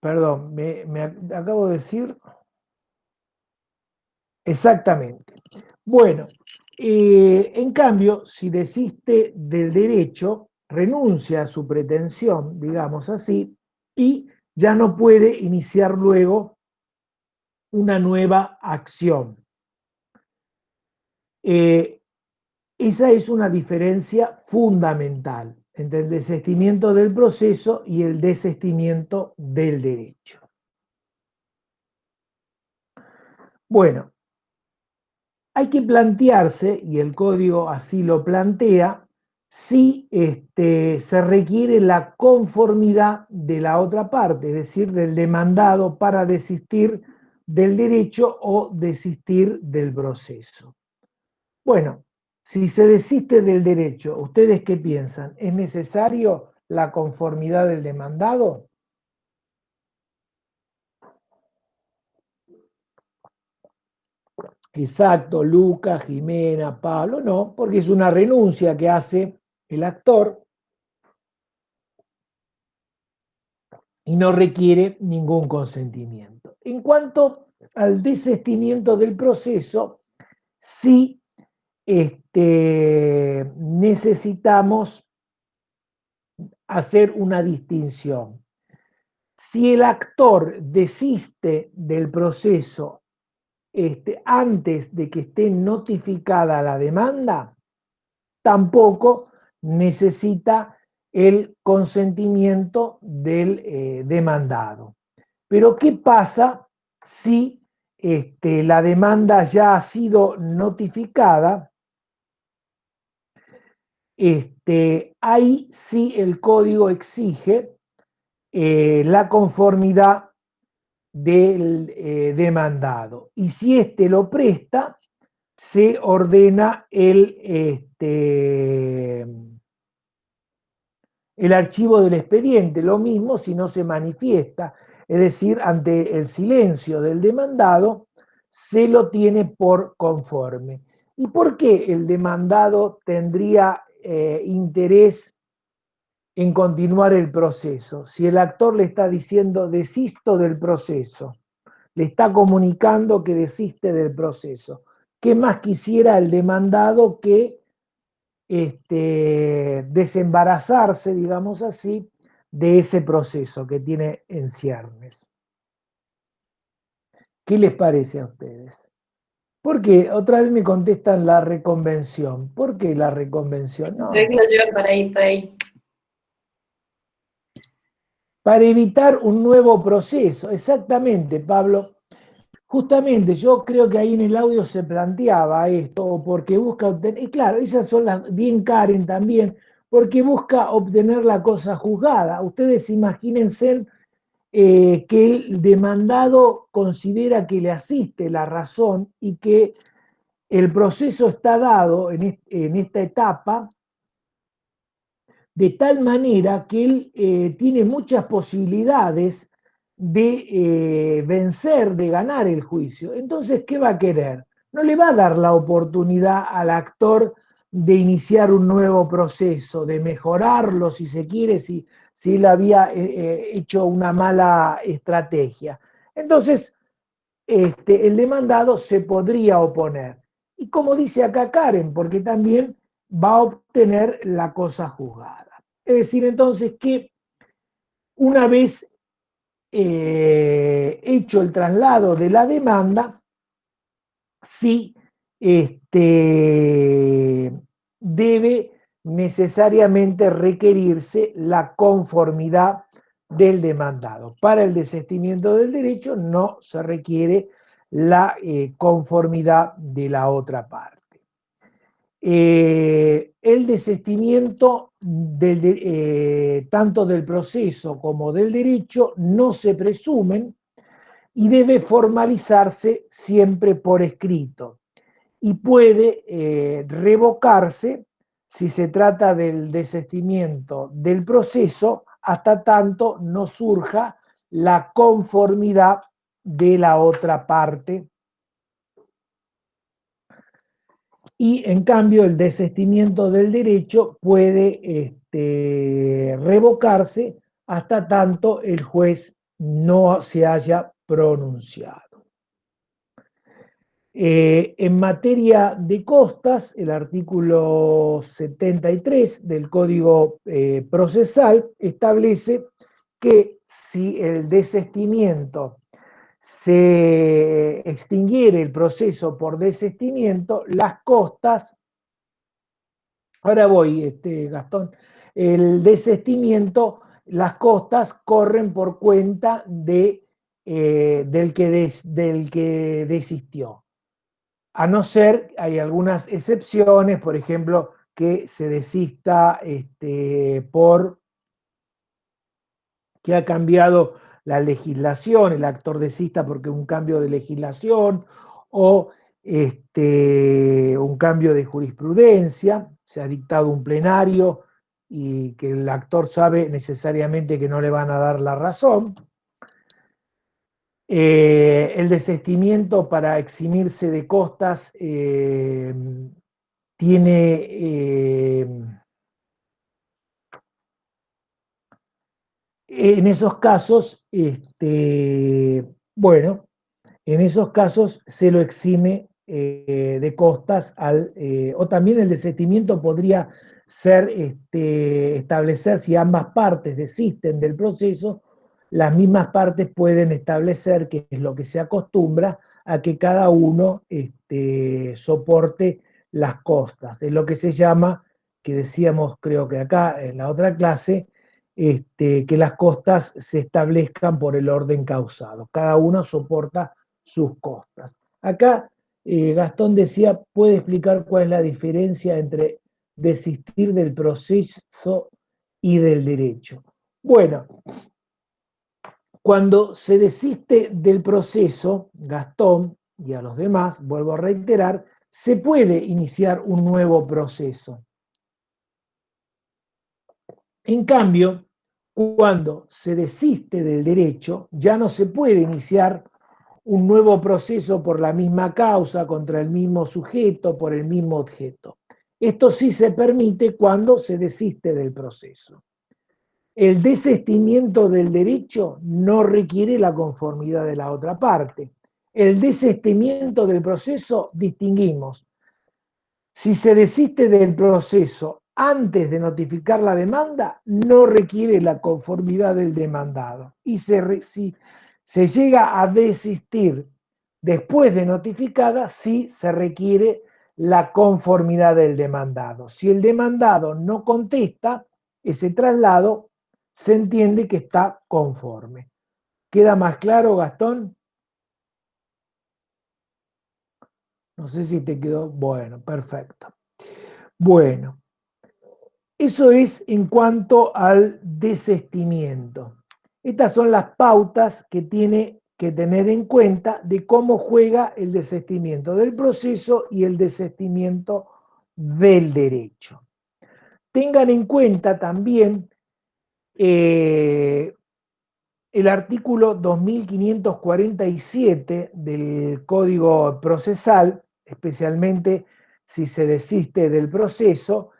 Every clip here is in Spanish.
Perdón, me acabo de decir exactamente. Bueno, en cambio, si desiste del derecho, renuncia a su pretensión, digamos así, y ya no puede iniciar luego una nueva acción. Esa es una diferencia fundamental entre el desistimiento del proceso y el desistimiento del derecho. Bueno, hay que plantearse, y el código así lo plantea, si se requiere la conformidad de la otra parte, es decir, del demandado para desistir del derecho o desistir del proceso. Bueno, si se desiste del derecho, ¿ustedes qué piensan? ¿Es necesario la conformidad del demandado? Exacto, Lucas, Jimena, Pablo, no, porque es una renuncia que hace el actor y no requiere ningún consentimiento. En cuanto al desistimiento del proceso, sí necesitamos hacer una distinción. Si el actor desiste del proceso antes de que esté notificada la demanda, tampoco necesita el consentimiento del demandado. Pero ¿qué pasa si la demanda ya ha sido notificada? Ahí sí el código exige la conformidad del demandado. Y si éste lo presta, se ordena el archivo del expediente. Lo mismo si no se manifiesta, es decir, ante el silencio del demandado, se lo tiene por conforme. ¿Y por qué el demandado tendría interés en continuar el proceso? Si el actor le está diciendo desisto del proceso, le está comunicando que desiste del proceso, ¿qué más quisiera el demandado que desembarazarse, digamos así, de ese proceso que tiene en ciernes? ¿Qué les parece a ustedes? Porque otra vez me contestan la reconvención. ¿Por qué la reconvención? Creo que No, lo llevan para ahí, por ahí. para evitar un nuevo proceso. Exactamente, Pablo. Justamente, yo creo que ahí en el audio se planteaba esto, porque busca obtener, y claro, esas son las, bien Karen también, porque busca obtener la cosa juzgada. Ustedes imagínense que el demandado considera que le asiste la razón y que el proceso está dado en esta etapa de tal manera que él tiene muchas posibilidades de vencer, de ganar el juicio. Entonces, ¿qué va a querer? No le va a dar la oportunidad al actor de iniciar un nuevo proceso, de mejorarlo, si se quiere, si él había hecho una mala estrategia. Entonces, el demandado se podría oponer. Y como dice acá Karen, porque también va a obtener la cosa juzgada. Es decir, entonces que una vez hecho el traslado de la demanda, sí debe necesariamente requerirse la conformidad del demandado. Para el desistimiento del derecho no se requiere la conformidad de la otra parte. El desistimiento tanto del proceso como del derecho no se presumen y debe formalizarse siempre por escrito y puede revocarse si se trata del desistimiento del proceso hasta tanto no surja la conformidad de la otra parte. Y en cambio el desistimiento del derecho puede revocarse hasta tanto el juez no se haya pronunciado. En materia de costas, el artículo 73 del Código Procesal establece que si el desistimiento se extinguiere el proceso por desistimiento, las costas, ahora voy, Gastón, el desistimiento, las costas corren por cuenta del que desistió. A no ser, hay algunas excepciones, por ejemplo, que se desista por que ha cambiado la legislación, el actor desista porque un cambio de legislación o un cambio de jurisprudencia, se ha dictado un plenario y que el actor sabe necesariamente que no le van a dar la razón. El desistimiento para eximirse de costas tiene, en esos casos, bueno, en esos casos se lo exime de costas o también el desistimiento podría ser establecer si ambas partes desisten del proceso, las mismas partes pueden establecer, que es lo que se acostumbra, a que cada uno soporte las costas. Es lo que se llama, que decíamos creo que acá en la otra clase, que las costas se establezcan por el orden causado. Cada uno soporta sus costas. Acá Gastón decía, ¿puede explicar cuál es la diferencia entre desistir del proceso y del derecho? Bueno, cuando se desiste del proceso, Gastón y a los demás, vuelvo a reiterar, se puede iniciar un nuevo proceso. En cambio, cuando se desiste del derecho, ya no se puede iniciar un nuevo proceso por la misma causa, contra el mismo sujeto, por el mismo objeto. Esto sí se permite cuando se desiste del proceso. El desistimiento del derecho no requiere la conformidad de la otra parte. El desistimiento del proceso distinguimos. Si se desiste del proceso antes de notificar la demanda, no requiere la conformidad del demandado. Y si se llega a desistir después de notificada, sí se requiere la conformidad del demandado. Si el demandado no contesta ese traslado, se entiende que está conforme. ¿Queda más claro, Gastón? No sé si te quedó. Bueno, perfecto. Bueno, eso es en cuanto al desistimiento. Estas son las pautas que tiene que tener en cuenta de cómo juega el desistimiento del proceso y el desistimiento del derecho. Tengan en cuenta también el artículo 2547 del Código Procesal, especialmente si se desiste del proceso.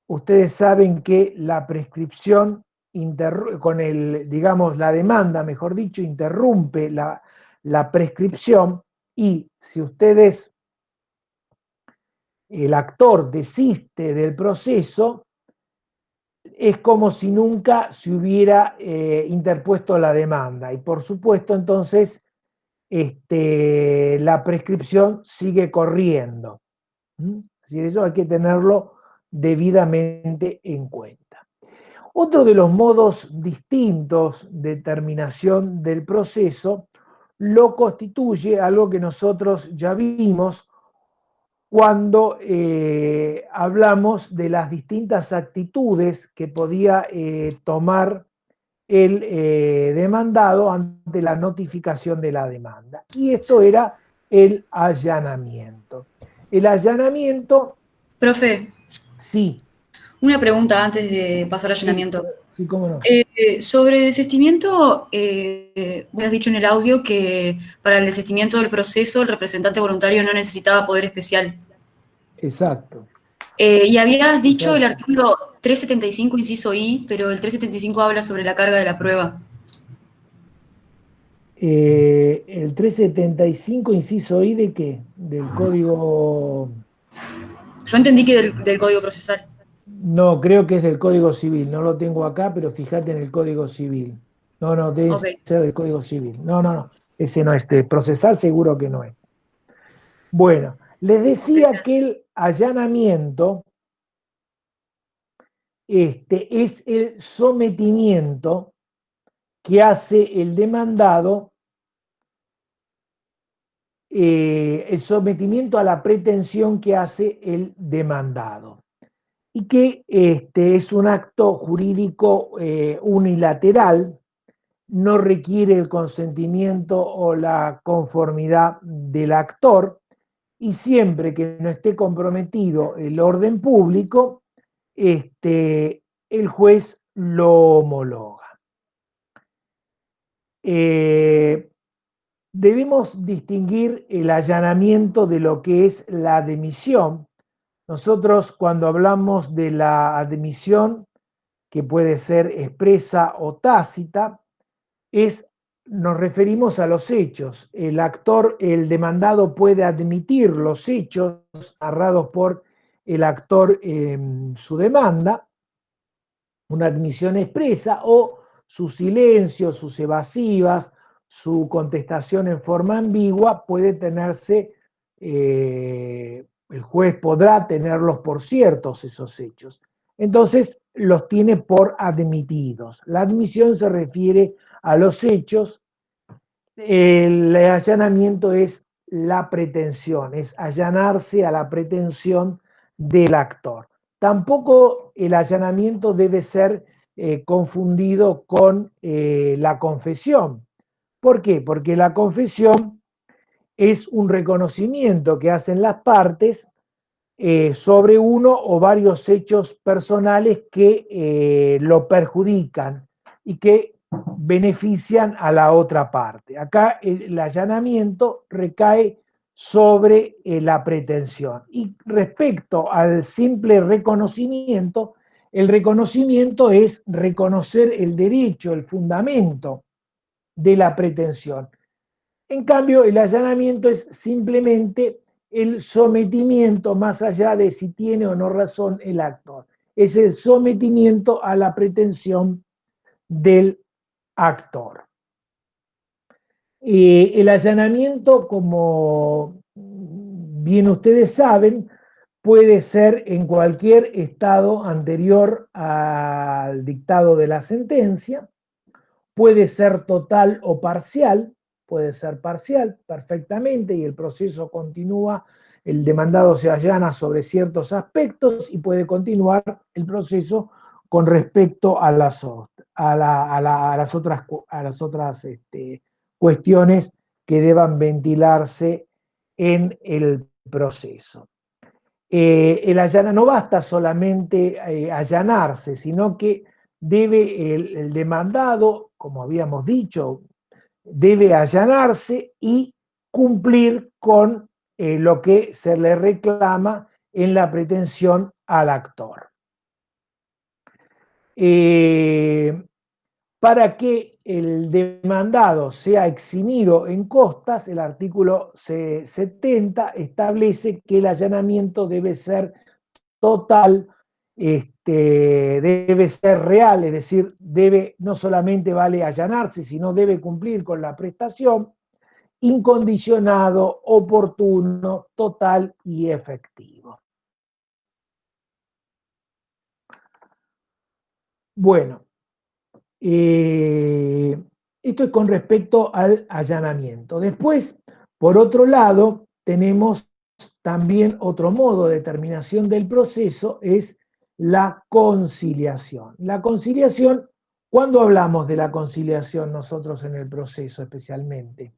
Ustedes saben que la prescripción, la demanda, mejor dicho, interrumpe la prescripción, y si el actor desiste del proceso, es como si nunca se hubiera interpuesto la demanda. Y por supuesto, entonces, la prescripción sigue corriendo. Así que eso hay que tenerlo debidamente en cuenta. Otro de los modos distintos de terminación del proceso lo constituye algo que nosotros ya vimos cuando hablamos de las distintas actitudes que podía tomar el demandado ante la notificación de la demanda. Y esto era el allanamiento. El allanamiento... Profe, Sí. una pregunta antes de pasar al Sí, allanamiento. sí, cómo no. Sobre desistimiento, me has dicho en el audio que para el desistimiento del proceso el representante voluntario no necesitaba poder especial. Exacto. Y habías dicho el Exacto. artículo 375, inciso I, pero el 375 habla sobre la carga de la prueba. El 375, inciso I, ¿de qué? Del código... Yo entendí que del Código Procesal. No, creo que es del Código Civil. No lo tengo acá, pero fíjate en el Código Civil. No, no, debe Ok, ser del Código Civil. No, no, no. Ese no es. De procesal seguro que no es. Bueno, les ok, decía que gracias. el allanamiento es el sometimiento que hace el demandado, el sometimiento a la pretensión que hace el demandado. Y que es un acto jurídico unilateral, no requiere el consentimiento o la conformidad del actor, y siempre que no esté comprometido el orden público, el juez lo homologa. Debemos distinguir el allanamiento de lo que es la admisión. Nosotros, cuando hablamos de la admisión, que puede ser expresa o tácita, nos referimos a los hechos. El actor, el demandado puede admitir los hechos narrados por el actor en su demanda, una admisión expresa, o su silencio, sus evasivas, su contestación en forma ambigua puede tenerse, el juez podrá tenerlos por ciertos esos hechos. Entonces los tiene por admitidos. La admisión se refiere a los hechos, el allanamiento es la pretensión, es allanarse a la pretensión del actor. Tampoco el allanamiento debe ser confundido con la confesión. ¿Por qué? Porque la confesión es un reconocimiento que hacen las partes sobre uno o varios hechos personales que lo perjudican y que benefician a la otra parte. Acá el allanamiento recae sobre la pretensión. Y respecto al simple reconocimiento, el reconocimiento es reconocer el derecho, el fundamento de la pretensión. En cambio, el allanamiento es simplemente el sometimiento, más allá de si tiene o no razón el actor. Es el sometimiento a la pretensión del actor. El allanamiento, como bien ustedes saben, puede ser en cualquier estado anterior al dictado de la sentencia, puede ser total o parcial, puede ser parcial perfectamente y el proceso continúa, el demandado se allana sobre ciertos aspectos y puede continuar el proceso con respecto a las otras cuestiones que deban ventilarse en el proceso. No basta solamente allanarse, sino que debe el demandado, como habíamos dicho, debe allanarse y cumplir con lo que se le reclama en la pretensión al actor. Para que el demandado sea eximido en costas, el artículo 70 establece que el allanamiento debe ser total, debe ser real, es decir, no solamente vale allanarse, sino debe cumplir con la prestación, incondicionado, oportuno, total y efectivo. Bueno, esto es con respecto al allanamiento. Después, por otro lado, tenemos también otro modo de determinación del proceso, es la conciliación. La conciliación, ¿cuándo hablamos de la conciliación nosotros en el proceso especialmente?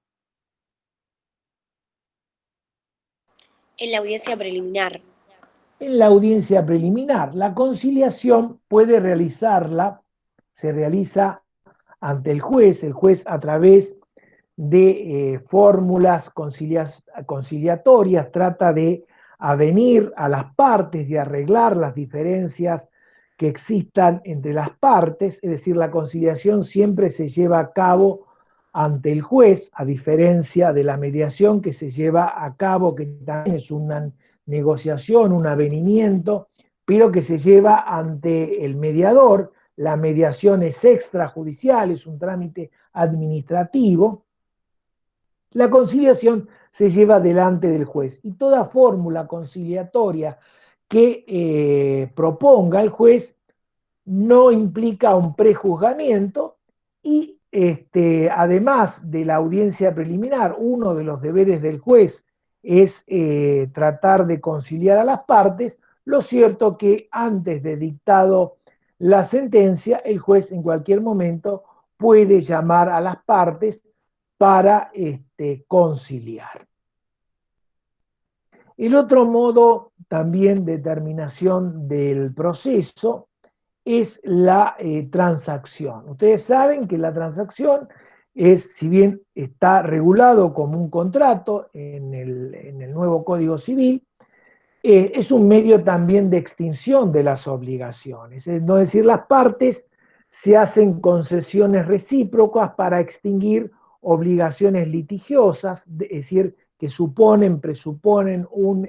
En la audiencia preliminar. En la audiencia preliminar. La conciliación se realiza ante el juez a través de fórmulas conciliatorias trata de avenir a las partes, de arreglar las diferencias que existan entre las partes, es decir, la conciliación siempre se lleva a cabo ante el juez, a diferencia de la mediación que se lleva a cabo, que también es una negociación, un avenimiento, pero que se lleva ante el mediador. La mediación es extrajudicial, es un trámite administrativo. La conciliación se lleva delante del juez y toda fórmula conciliatoria que proponga el juez no implica un prejuzgamiento y además de la audiencia preliminar, uno de los deberes del juez es tratar de conciliar a las partes. Lo cierto que antes de dictado la sentencia, el juez en cualquier momento puede llamar a las partes para conciliar. El otro modo también de terminación del proceso es la transacción. Ustedes saben que la transacción es, si bien está regulado como un contrato en el nuevo Código Civil, es un medio también de extinción de las obligaciones. Es decir, las partes se hacen concesiones recíprocas para extinguir obligaciones litigiosas, es decir, que presuponen un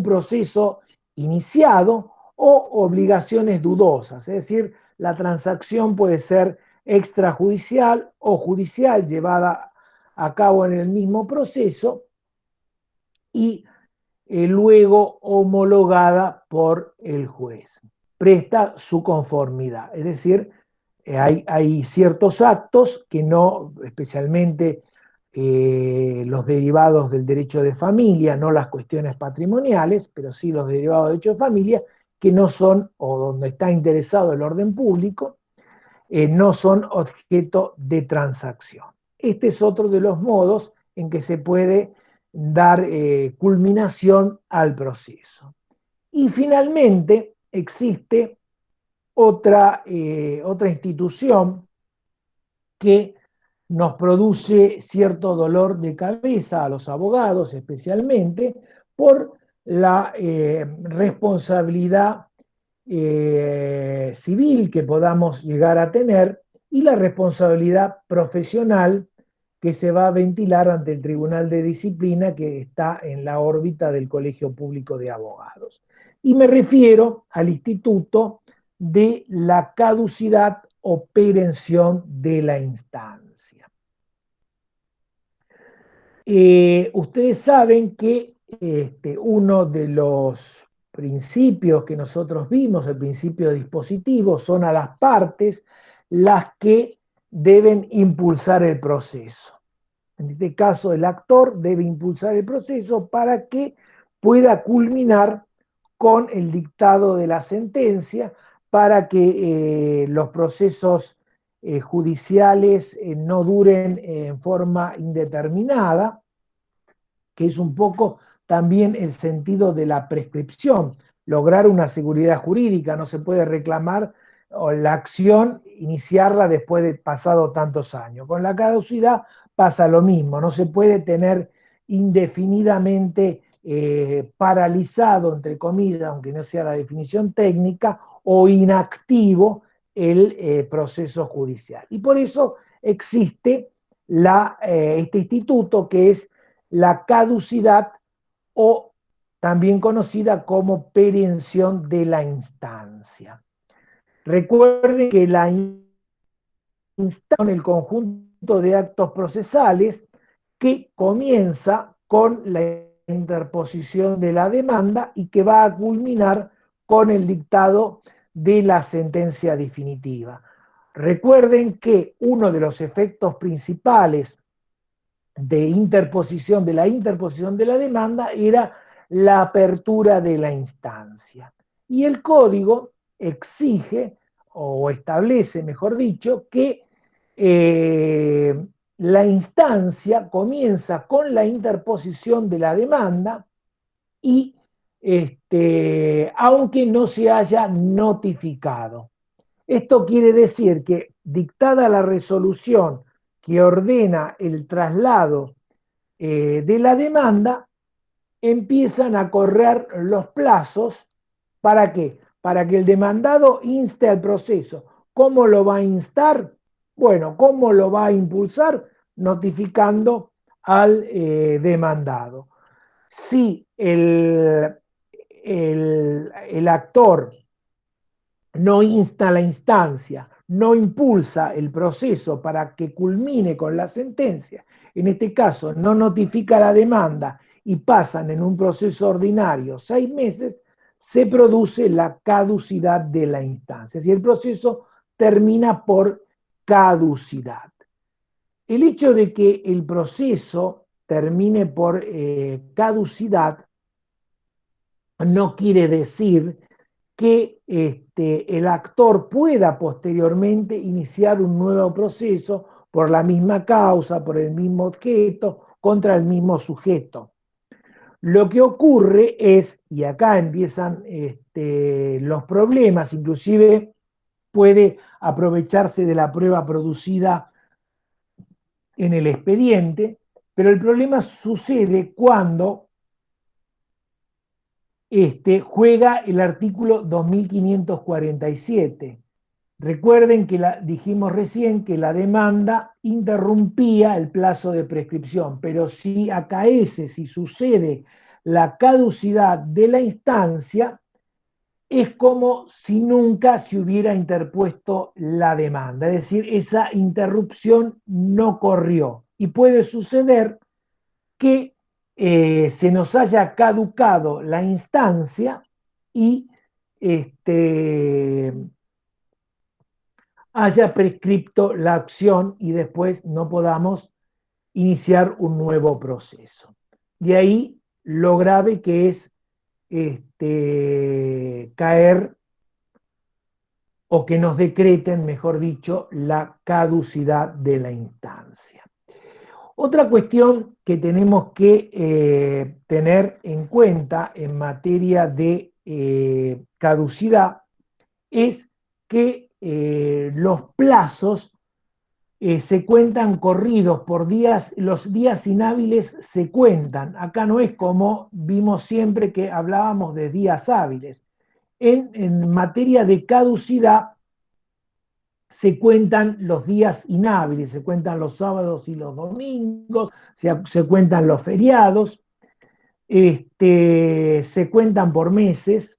proceso iniciado o obligaciones dudosas, es decir, la transacción puede ser extrajudicial o judicial llevada a cabo en el mismo proceso y luego homologada por el juez. Presta su conformidad, es decir, hay ciertos actos que no, especialmente los derivados del derecho de familia, no las cuestiones patrimoniales, pero sí los derivados del derecho de familia, que no son, o donde está interesado el orden público, no son objeto de transacción. Este es otro de los modos en que se puede dar culminación al proceso. Y finalmente existe otra institución que nos produce cierto dolor de cabeza a los abogados, especialmente por la responsabilidad civil que podamos llegar a tener y la responsabilidad profesional que se va a ventilar ante el Tribunal de Disciplina que está en la órbita del Colegio Público de Abogados. Y me refiero al instituto de la caducidad o perención de la instancia. Ustedes saben que uno de los principios que nosotros vimos, el principio dispositivo, son a las partes las que deben impulsar el proceso. En este caso, el actor debe impulsar el proceso para que pueda culminar con el dictado de la sentencia, para que los procesos judiciales no duren en forma indeterminada, que es un poco también el sentido de la prescripción, lograr una seguridad jurídica. No se puede reclamar la acción, iniciarla después de pasado tantos años. Con la caducidad pasa lo mismo, no se puede tener indefinidamente paralizado, entre comillas, aunque no sea la definición técnica, o inactivo el proceso judicial. Y por eso existe este instituto que es la caducidad o también conocida como perención de la instancia. Recuerden que la instancia es el conjunto de actos procesales que comienza con la interposición de la demanda y que va a culminar con el dictado de la sentencia definitiva. Recuerden que uno de los efectos principales de la interposición de la demanda era la apertura de la instancia. Y el código exige, o establece, mejor dicho, que la instancia comienza con la interposición de la demanda y aunque no se haya notificado. Esto quiere decir que, dictada la resolución que ordena el traslado de la demanda, empiezan a correr los plazos. ¿Para qué? Para que el demandado inste al proceso. ¿Cómo lo va a instar? Bueno, ¿cómo lo va a impulsar? Notificando al demandado. Si el actor no insta la instancia, no impulsa el proceso para que culmine con la sentencia, en este caso no notifica la demanda y pasan en un proceso ordinario 6 meses, se produce la caducidad de la instancia. Si el proceso termina por caducidad. El hecho de que el proceso termine por caducidad no quiere decir que el actor pueda posteriormente iniciar un nuevo proceso por la misma causa, por el mismo objeto, contra el mismo sujeto. Lo que ocurre es, y acá empiezan los problemas, inclusive puede aprovecharse de la prueba producida en el expediente, pero el problema sucede cuando juega el artículo 2547. Recuerden que dijimos recién que la demanda interrumpía el plazo de prescripción, pero si acaece, si sucede la caducidad de la instancia, es como si nunca se hubiera interpuesto la demanda, es decir, esa interrupción no corrió. Y puede suceder que se nos haya caducado la instancia y haya prescripto la acción y después no podamos iniciar un nuevo proceso. De ahí lo grave que es caer o que nos decreten, mejor dicho, la caducidad de la instancia. Otra cuestión que tenemos que tener en cuenta en materia de caducidad es que los plazos se cuentan corridos por días, los días inhábiles se cuentan. Acá no es como vimos siempre que hablábamos de días hábiles. En materia de caducidad se cuentan los días inhábiles, se cuentan los sábados y los domingos, se cuentan los feriados, se cuentan por meses,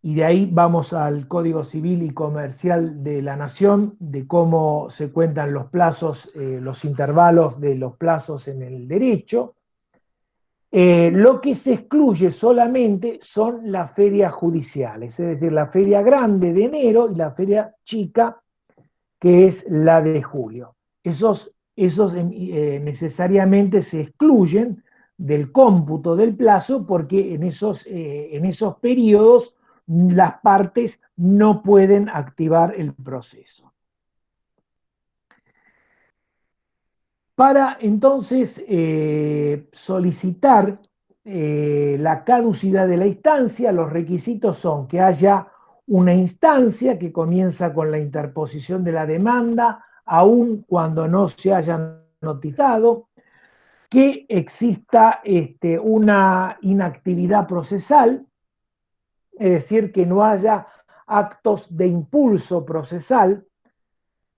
y de ahí vamos al Código Civil y Comercial de la Nación, de cómo se cuentan los plazos, los intervalos de los plazos en el derecho. Lo que se excluye solamente son las ferias judiciales, es decir, la feria grande de enero y la feria chica, que es la de julio. Esos necesariamente se excluyen del cómputo del plazo porque en esos periodos las partes no pueden activar el proceso. Para entonces solicitar la caducidad de la instancia, los requisitos son que haya una instancia que comienza con la interposición de la demanda, aun cuando no se haya notificado, que exista una inactividad procesal, es decir, que no haya actos de impulso procesal.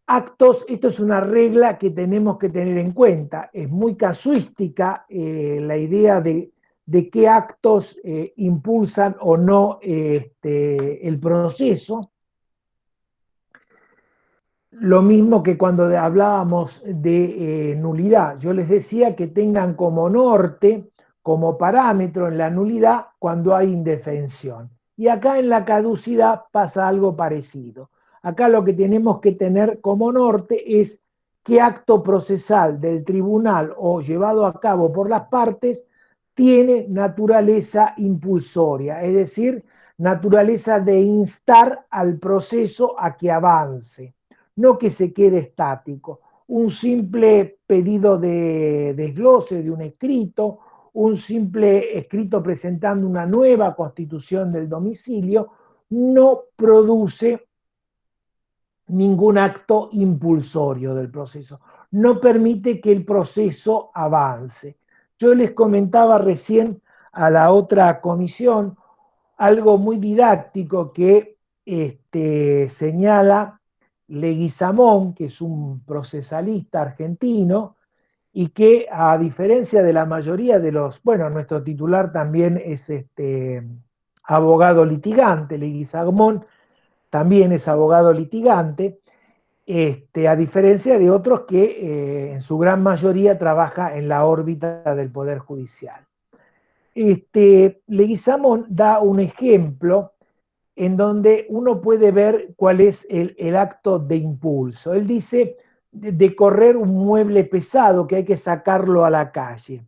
Actos, esto es una regla que tenemos que tener en cuenta. Es muy casuística la idea de qué actos impulsan o no el proceso. Lo mismo que cuando hablábamos de nulidad. Yo les decía que tengan como norte, como parámetro en la nulidad cuando hay indefensión. Y acá en la caducidad pasa algo parecido. Acá lo que tenemos que tener como norte es qué acto procesal del tribunal o llevado a cabo por las partes tiene naturaleza impulsoria, es decir, naturaleza de instar al proceso a que avance, no que se quede estático. Un simple pedido de desglose de un escrito, un simple escrito presentando una nueva constitución del domicilio, no produce ningún acto impulsorio del proceso, no permite que el proceso avance. Yo les comentaba recién a la otra comisión algo muy didáctico que señala Leguizamón, que es un procesalista argentino, y que a diferencia de la mayoría de los, bueno, nuestro titular también es abogado litigante, Leguizamón también es abogado litigante, a diferencia de otros que en su gran mayoría trabaja en la órbita del Poder Judicial. Leguizamón da un ejemplo en donde uno puede ver cuál es el acto de impulso. Él dice de correr un mueble pesado que hay que sacarlo a la calle.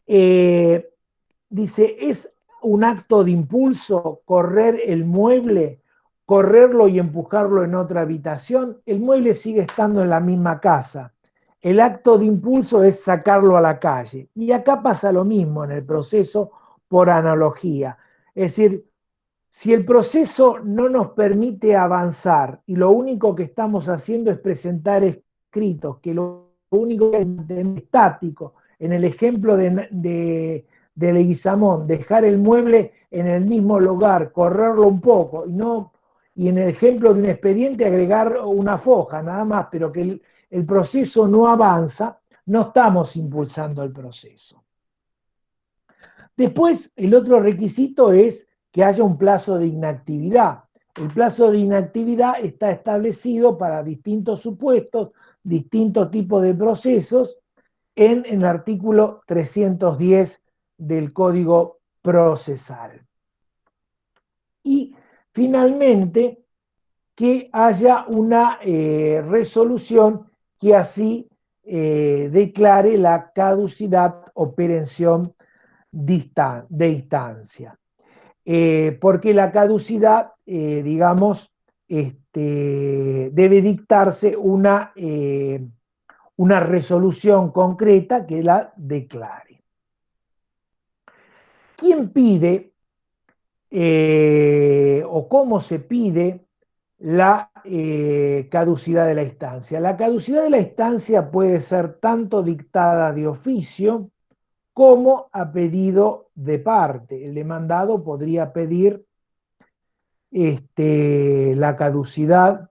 Dice, es un acto de impulso correr el mueble, correrlo y empujarlo en otra habitación. El mueble sigue estando en la misma casa. El acto de impulso es sacarlo a la calle. Y acá pasa lo mismo en el proceso por analogía. Es decir, si el proceso no nos permite avanzar y lo único que estamos haciendo es presentar escritos, que lo único que es estático, en el ejemplo de Leguizamón, dejar el mueble en el mismo lugar, correrlo un poco, y en el ejemplo de un expediente agregar una foja, nada más, pero que el proceso no avanza, no estamos impulsando el proceso. Después, el otro requisito es que haya un plazo de inactividad. El plazo de inactividad está establecido para distintos supuestos, distintos tipos de procesos, en el artículo 310 del Código Procesal. Y finalmente, que haya una resolución que así declare la caducidad o perención de instancia. Porque la caducidad, digamos, debe dictarse una resolución concreta que la declare. ¿Quién pide o cómo se pide la caducidad de la instancia? La caducidad de la instancia puede ser tanto dictada de oficio como a pedido de parte. El demandado podría pedir la caducidad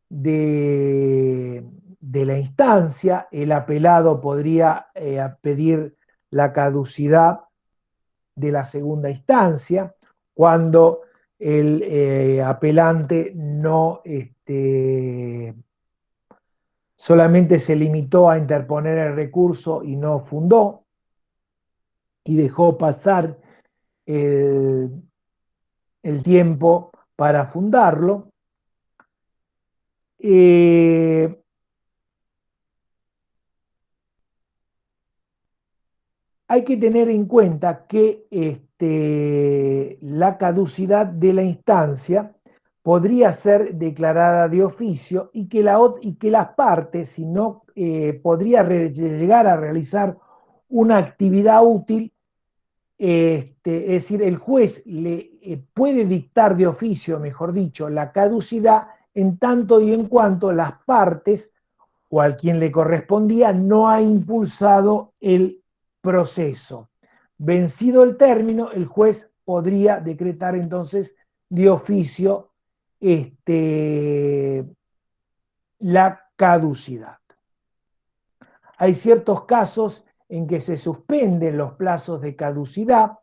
de la instancia, el apelado podría pedir la caducidad de la segunda instancia, cuando el apelante no solamente se limitó a interponer el recurso y no fundó, y dejó pasar el tiempo para fundarlo. Hay que tener en cuenta que la caducidad de la instancia podría ser declarada de oficio y que las partes, si no, podría llegar a realizar una actividad útil. Es decir, el juez le puede dictar de oficio, mejor dicho, la caducidad en tanto y en cuanto las partes o a quien le correspondía no ha impulsado el proceso. Vencido el término, el juez podría decretar entonces de oficio la caducidad. Hay ciertos casos en que se suspenden los plazos de caducidad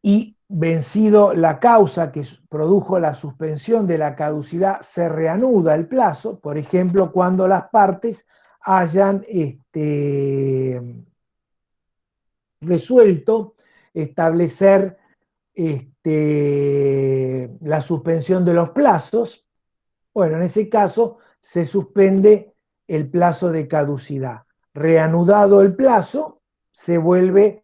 y vencido la causa que produjo la suspensión de la caducidad, se reanuda el plazo, por ejemplo, cuando las partes hayan resuelto establecer la suspensión de los plazos. Bueno, en ese caso se suspende el plazo de caducidad. Reanudado el plazo, se vuelve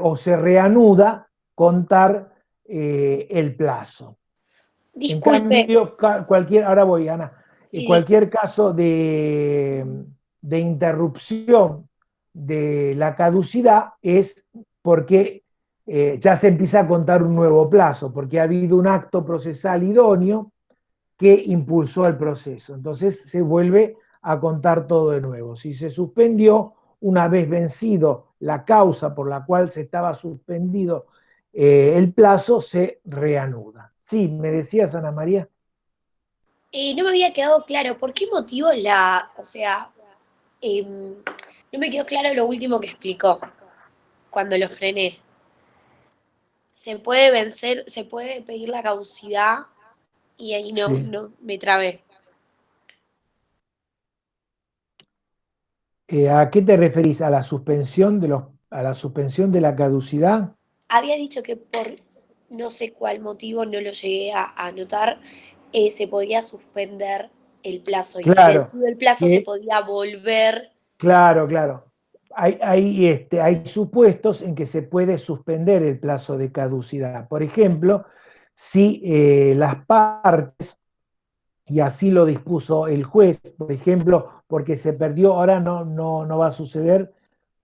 o se reanuda contar el plazo. Disculpe. En cambio, ahora voy, Ana, Sí, cualquier caso de interrupción de la caducidad es porque ya se empieza a contar un nuevo plazo, porque ha habido un acto procesal idóneo que impulsó el proceso. Entonces se vuelve a contar todo de nuevo. Si se suspendió, una vez vencido la causa por la cual se estaba suspendido el plazo, se reanuda. Sí, me decías, Ana María. No me había quedado claro, ¿por qué motivo no me quedó claro lo último que explicó cuando lo frené? Se puede vencer, se puede pedir la caducidad y ahí Sí. no me trabé. ¿A qué te referís? ¿A la suspensión a la suspensión de la caducidad? Había dicho que por no sé cuál motivo, no lo llegué a anotar, se podía suspender el plazo y Claro, vencido el plazo se que podía volver. claro, claro. Hay supuestos en que se puede suspender el plazo de caducidad. Por ejemplo, si las partes, y así lo dispuso el juez, por ejemplo, porque se perdió, ahora no va a suceder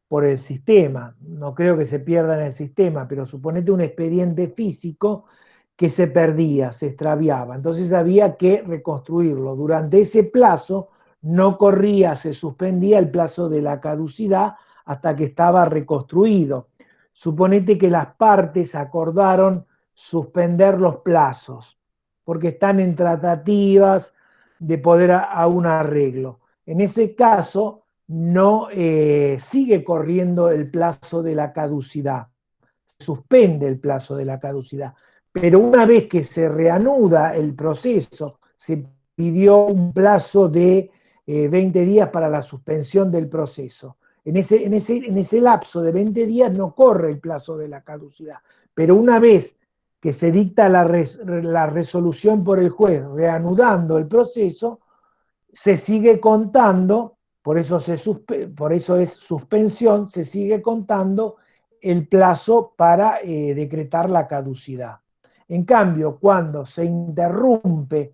por el sistema, no creo que se pierda en el sistema, pero suponete un expediente físico que se perdía, se extraviaba, entonces había que reconstruirlo. Durante ese plazo no corría, se suspendía el plazo de la caducidad hasta que estaba reconstruido. Suponete que las partes acordaron suspender los plazos, porque están en tratativas de poder a un arreglo. En ese caso, no sigue corriendo el plazo de la caducidad, se suspende el plazo de la caducidad, pero una vez que se reanuda el proceso, se pidió un plazo de 20 días para la suspensión del proceso. En ese lapso de 20 días no corre el plazo de la caducidad, pero una vez que se dicta la resolución por el juez reanudando el proceso, se sigue contando, por eso es suspensión, se sigue contando el plazo para decretar la caducidad. En cambio, cuando se interrumpe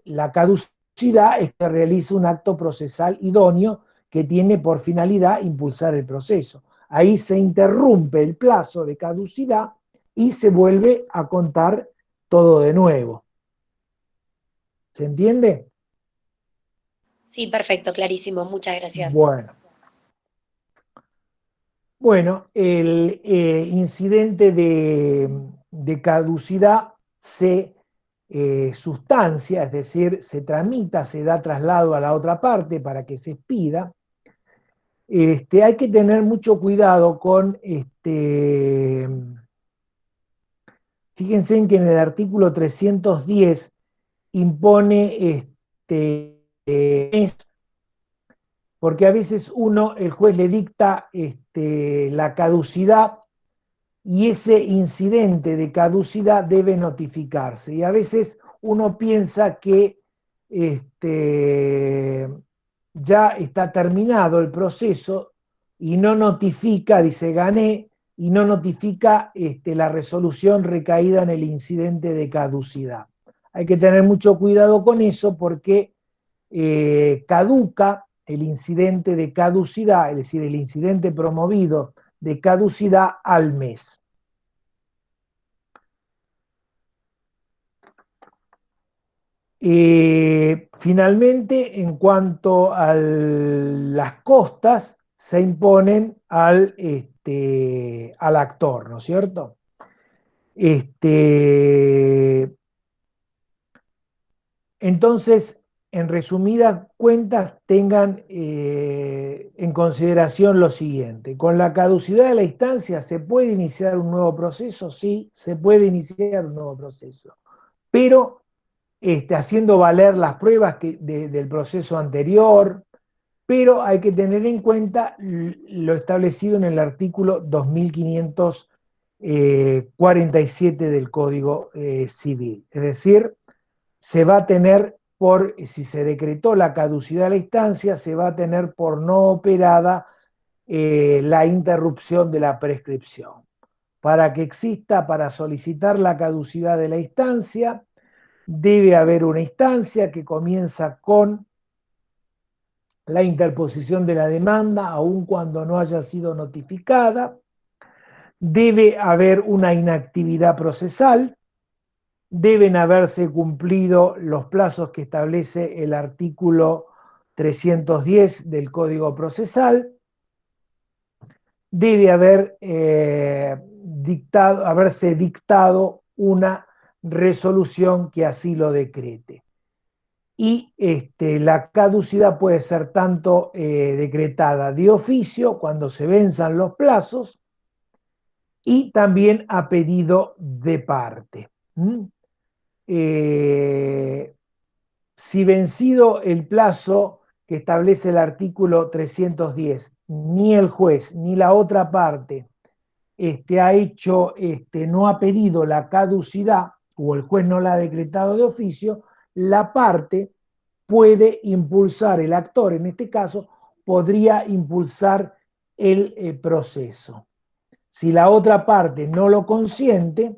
la caducidad, es que realiza un acto procesal idóneo que tiene por finalidad impulsar el proceso. Ahí se interrumpe el plazo de caducidad y se vuelve a contar todo de nuevo. ¿Se entiende? Sí, perfecto, clarísimo, muchas gracias. Bueno, bueno, el incidente de caducidad se sustancia, es decir, se tramita, se da traslado a la otra parte para que se expida. Hay que tener mucho cuidado con, fíjense en que en el artículo 310 impone porque a veces el juez le dicta la caducidad y ese incidente de caducidad debe notificarse. Y a veces uno piensa que ya está terminado el proceso y no notifica, dice gané, y no notifica la resolución recaída en el incidente de caducidad. Hay que tener mucho cuidado con eso porque caduca el incidente de caducidad, es decir, el incidente promovido de caducidad al mes. Finalmente, en cuanto a las costas, se imponen al actor, ¿no es cierto? Entonces, en resumidas cuentas, tengan en consideración lo siguiente. Con la caducidad de la instancia, ¿se puede iniciar un nuevo proceso? Sí, se puede iniciar un nuevo proceso, pero haciendo valer las pruebas del proceso anterior, pero hay que tener en cuenta lo establecido en el artículo 2547 del Código Civil. Es decir, se va a tener si se decretó la caducidad de la instancia, se va a tener por no operada la interrupción de la prescripción. Para que exista, para solicitar la caducidad de la instancia, debe haber una instancia que comienza con la interposición de la demanda, aun cuando no haya sido notificada. Debe haber una inactividad procesal. Deben haberse cumplido los plazos que establece el artículo 310 del Código Procesal. Debe haberse dictado una resolución que así lo decrete. Y la caducidad puede ser tanto decretada de oficio, cuando se venzan los plazos, y también a pedido de parte. Si vencido el plazo que establece el artículo 310, ni el juez ni la otra parte ha hecho, no ha pedido la caducidad, o el juez no la ha decretado de oficio, la parte puede impulsar, el actor en este caso, podría impulsar el proceso. Si la otra parte no lo consiente,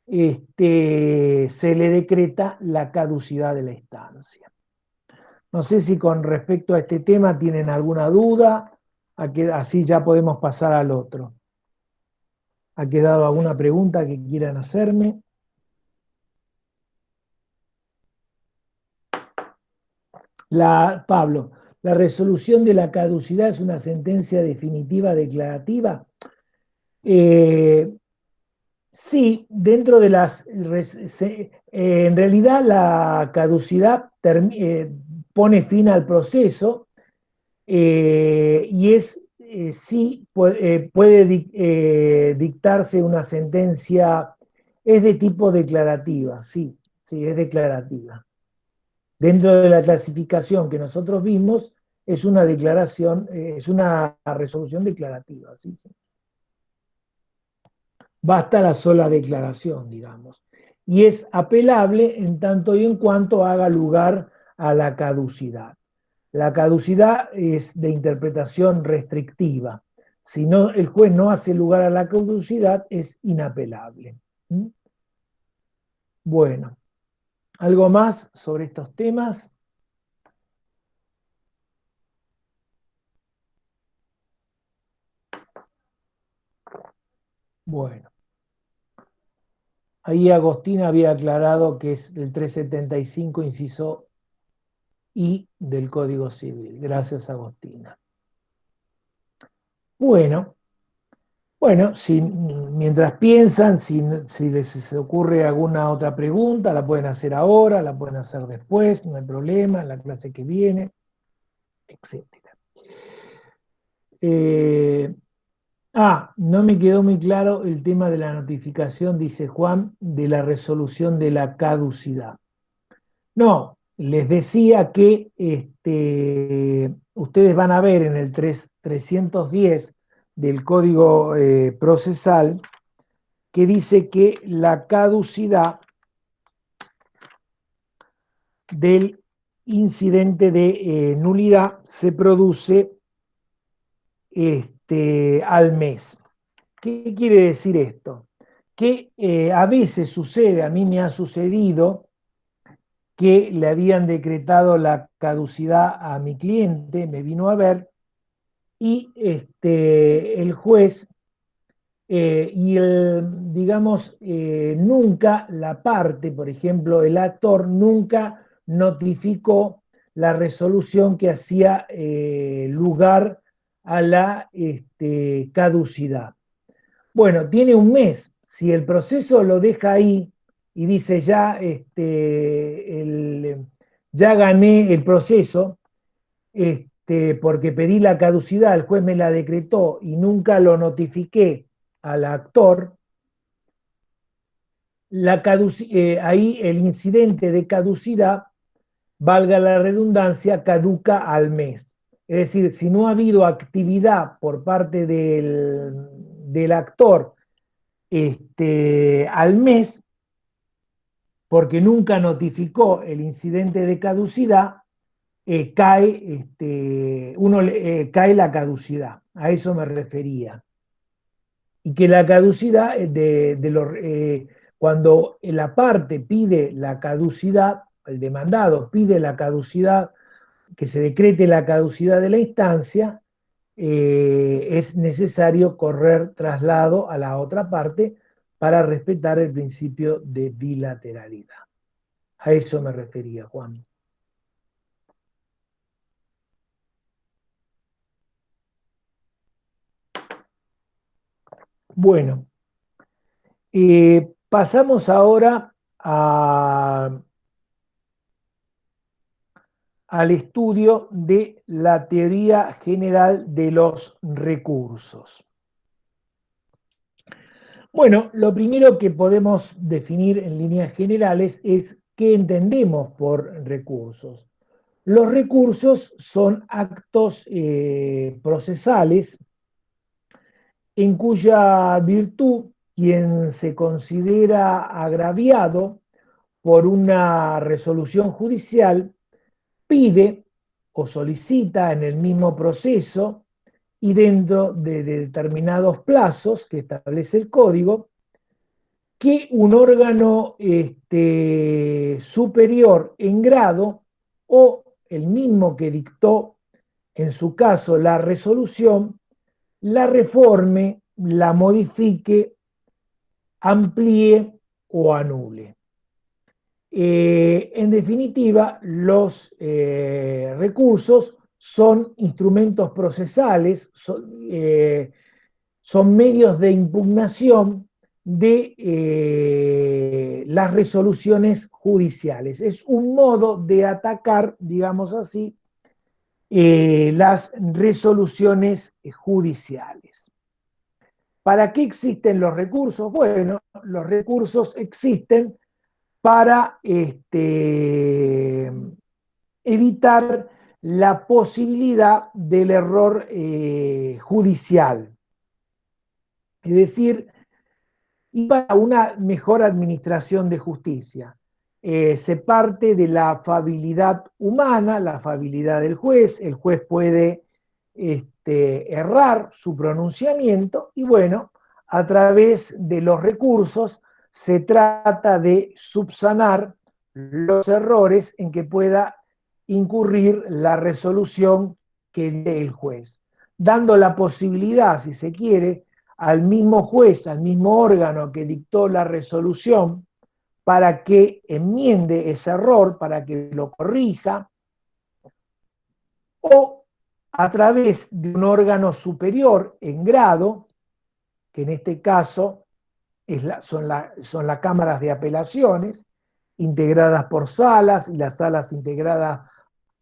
se le decreta la caducidad de la instancia. No sé si con respecto a este tema tienen alguna duda, así ya podemos pasar al otro. ¿Ha quedado alguna pregunta que quieran hacerme? Pablo, ¿la resolución de la caducidad es una sentencia definitiva declarativa? Sí, dentro de las... en realidad la caducidad pone fin al proceso y sí puede dictarse una sentencia, es de tipo declarativa, sí, es declarativa. Dentro de la clasificación que nosotros vimos, es una declaración, es una resolución declarativa, sí. Basta la sola declaración, digamos. Y es apelable en tanto y en cuanto haga lugar a la caducidad. La caducidad es de interpretación restrictiva. Si no, el juez no hace lugar a la caducidad, es inapelable. Bueno, ¿algo más sobre estos temas? Bueno. Ahí Agostina había aclarado que es el 375, inciso I del Código Civil. Gracias, Agostina. Bueno, mientras piensan, si les ocurre alguna otra pregunta, la pueden hacer ahora, la pueden hacer después, no hay problema, en la clase que viene, etc. No me quedó muy claro el tema de la notificación, dice Juan, de la resolución de la caducidad. No, les decía que ustedes van a ver en el 310 del Código Procesal que dice que la caducidad del incidente de nulidad se produce al mes. ¿Qué quiere decir esto? Que a veces sucede, a mí me ha sucedido, que le habían decretado la caducidad a mi cliente, me vino a ver, y el juez digamos, nunca la parte, por ejemplo, el actor nunca notificó la resolución que hacía lugar a la caducidad. Bueno, tiene un mes. Si el proceso lo deja ahí y dice ya, ya gané el proceso, porque pedí la caducidad, el juez me la decretó y nunca lo notifiqué al actor, ahí el incidente de caducidad, valga la redundancia, caduca al mes. Es decir, si no ha habido actividad por parte del actor al mes, porque nunca notificó el incidente de caducidad, cae la caducidad. A eso me refería. Y que la caducidad cuando la parte pide la caducidad, el demandado pide la caducidad, que se decrete la caducidad de la instancia, es necesario correr traslado a la otra parte para respetar el principio de bilateralidad. A eso me refería, Juan. Bueno, pasamos ahora al estudio de la teoría general de los recursos. Bueno, lo primero que podemos definir en líneas generales es qué entendemos por recursos. Los recursos son actos procesales en cuya virtud quien se considera agraviado por una resolución judicial pide o solicita en el mismo proceso y dentro de determinados plazos que establece el código, que un órgano superior en grado o el mismo que dictó, en su caso, la resolución, la reforme, la modifique, amplíe o anule. En definitiva, los recursos son instrumentos procesales, son medios de impugnación de las resoluciones judiciales. Es un modo de atacar, digamos así, las resoluciones judiciales. ¿Para qué existen los recursos? Bueno, los recursos existen para evitar la posibilidad del error judicial. Es decir, y para una mejor administración de justicia. Se parte de la afabilidad humana, la afabilidad del juez. El juez puede errar su pronunciamiento y bueno, a través de los recursos se trata de subsanar los errores en que pueda incurrir la resolución que dé el juez, dando la posibilidad, si se quiere, al mismo juez, al mismo órgano que dictó la resolución, para que enmiende ese error, para que lo corrija, o a través de un órgano superior en grado, que en este caso son las cámaras de apelaciones, integradas por salas, y las salas integradas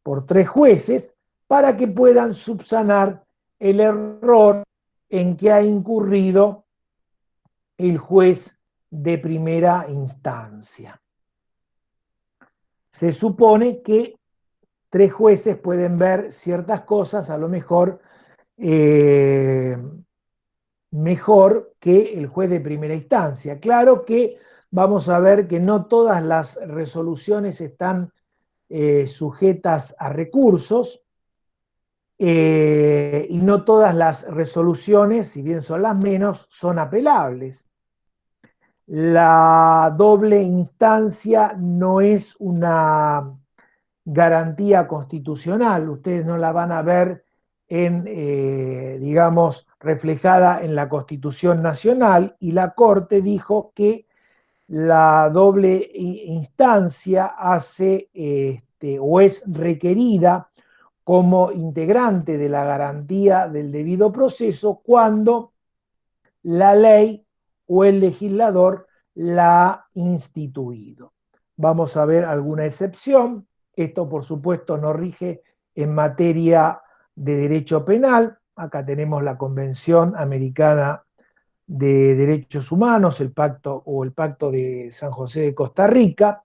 por 3 jueces, para que puedan subsanar el error en que ha incurrido el juez de primera instancia. Se supone que 3 jueces pueden ver ciertas cosas, a lo mejor mejor que el juez de primera instancia. Claro que vamos a ver que no todas las resoluciones están sujetas a recursos, y no todas las resoluciones, si bien son las menos, son apelables. La doble instancia no es una garantía constitucional, ustedes no la van a ver digamos, reflejada en la Constitución Nacional, y la Corte dijo que la doble instancia hace o es requerida como integrante de la garantía del debido proceso cuando la ley o el legislador la ha instituido. Vamos a ver alguna excepción. Esto, por supuesto, no rige en materia de derecho penal. Acá tenemos la Convención Americana de Derechos Humanos, el Pacto de San José de Costa Rica,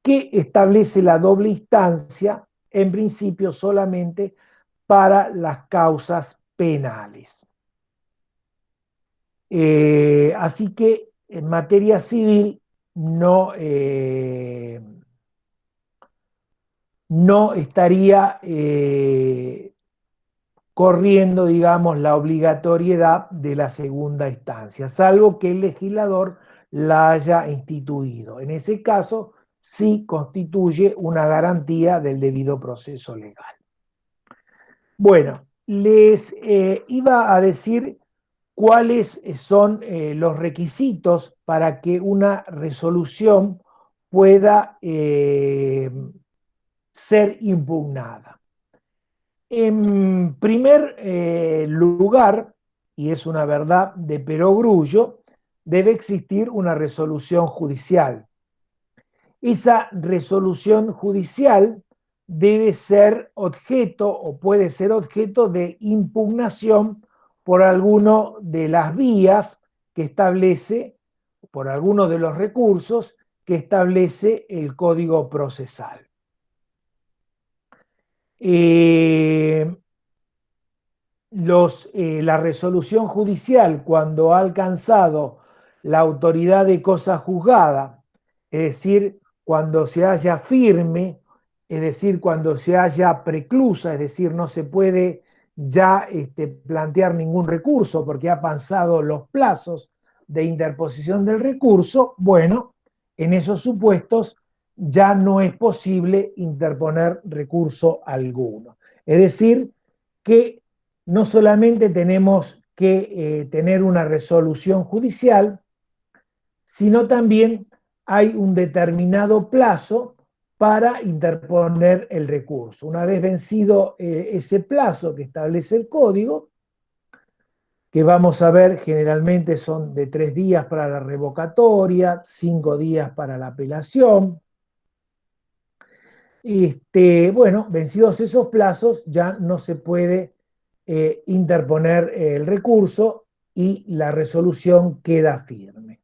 que establece la doble instancia, en principio solamente para las causas penales. Así que en materia civil no estaría corriendo, digamos, la obligatoriedad de la segunda instancia, salvo que el legislador la haya instituido. En ese caso, sí constituye una garantía del debido proceso legal. Bueno, les iba a decir cuáles son los requisitos para que una resolución pueda ser impugnada. En primer lugar, y es una verdad de perogrullo, debe existir una resolución judicial. Esa resolución judicial debe ser objeto o puede ser objeto de impugnación por alguno de las vías que establece, por alguno de los recursos que establece el Código Procesal. La resolución judicial, cuando ha alcanzado la autoridad de cosa juzgada, es decir, cuando se halla firme, es decir, cuando se halla preclusa, es decir, no se puede ya plantear ningún recurso porque ha pasado los plazos de interposición del recurso, bueno, en esos supuestos ya no es posible interponer recurso alguno. Es decir, que no solamente tenemos que tener una resolución judicial, sino también hay un determinado plazo para interponer el recurso. Una vez vencido ese plazo que establece el código, que vamos a ver generalmente son de 3 días para la revocatoria, 5 días para la apelación. Bueno, vencidos esos plazos ya no se puede interponer el recurso y la resolución queda firme.